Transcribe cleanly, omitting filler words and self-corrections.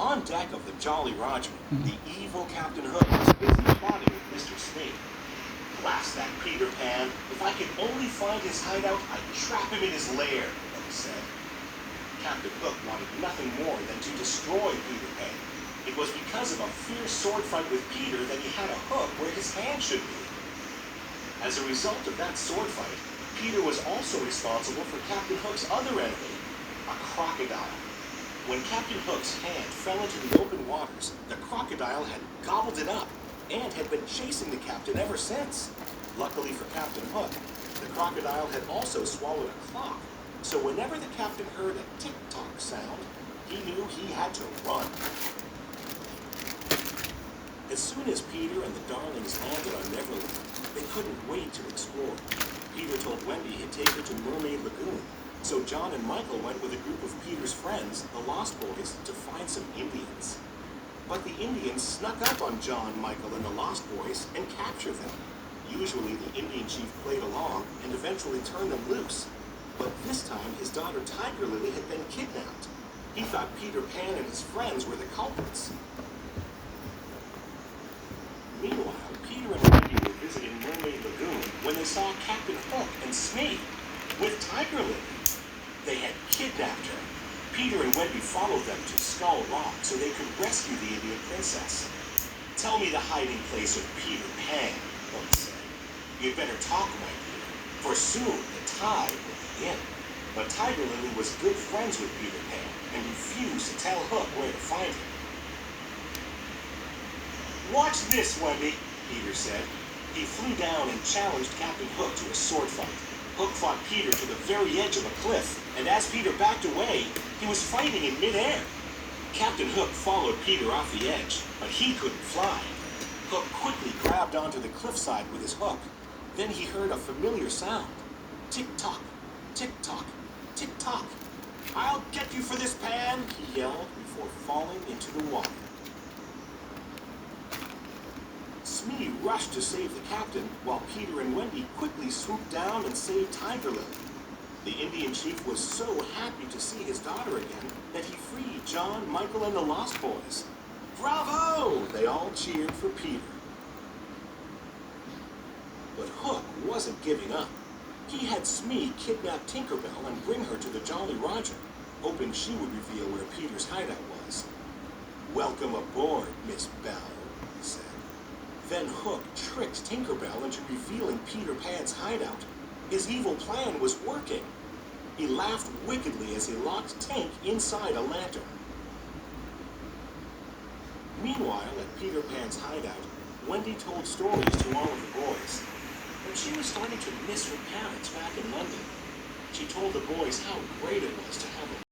On deck of the Jolly Roger, the evil Captain Hook was busy plotting with Mr. Smee. Blast that Peter Pan. If I could only find his hideout, I'd trap him in his lair, Hook said. Captain Hook wanted nothing more than to destroy Peter Pan. It was because of a fierce sword fight with Peter that he had a hook where his hand should be. As a result of that sword fight, Peter was also responsible for Captain Hook's other enemy, a crocodile. When Captain Hook's hand fell into the open waters, the crocodile had gobbled it up and had been chasing the captain ever since. Luckily for Captain Hook, the crocodile had also swallowed a clock, so whenever the captain heard a tick-tock sound, he knew he had to run. As soon as Peter and the Darlings landed on Neverland, they couldn't wait to explore. Peter told Wendy he'd take her to Mermaid Lagoon, so John and Michael went with a group of Peter's friends, the Lost Boys, to find some Indians. But the Indians snuck up on John, Michael, and the Lost Boys and captured them. Usually the Indian chief played along and eventually turned them loose. But this time his daughter Tiger Lily had been kidnapped. He thought Peter Pan and his friends were the culprits. Meanwhile, Peter and Wendy were visiting Mermaid Lagoon when they saw Captain Hook and Smee with Tiger Lily. They had kidnapped her. Peter and Wendy followed them to Skull Rock so they could rescue the Indian princess. Tell me the hiding place of Peter Pan, Hook said. You'd better talk, my dear, for soon the tide will be in. But Tiger Lily was good friends with Peter Pan and refused to tell Hook where to find him. Watch this, Wendy, Peter said. He flew down and challenged Captain Hook to a sword fight. Hook fought Peter to the very edge of a cliff, and as Peter backed away, he was fighting in midair. Captain Hook followed Peter off the edge, but he couldn't fly. Hook quickly grabbed onto the cliffside with his hook. Then he heard a familiar sound. Tick-tock, tick-tock, tick-tock. I'll get you for this, Pan, he yelled before falling into the water. Smee rushed to save the captain, while Peter and Wendy quickly swooped down and saved Tiger Lily. The Indian chief was so happy to see his daughter again that he freed John, Michael, and the Lost Boys. Bravo! They all cheered for Peter. But Hook wasn't giving up. He had Smee kidnap Tinkerbell and bring her to the Jolly Roger, hoping she would reveal where Peter's hideout was. Welcome aboard, Miss Bell, he said. Then Hook tricked Tinkerbell into revealing Peter Pan's hideout. His evil plan was working. He laughed wickedly as he locked Tink inside a lantern. Meanwhile, at Peter Pan's hideout, Wendy told stories to all of the boys. But she was starting to miss her parents back in London. She told the boys how great it was to have a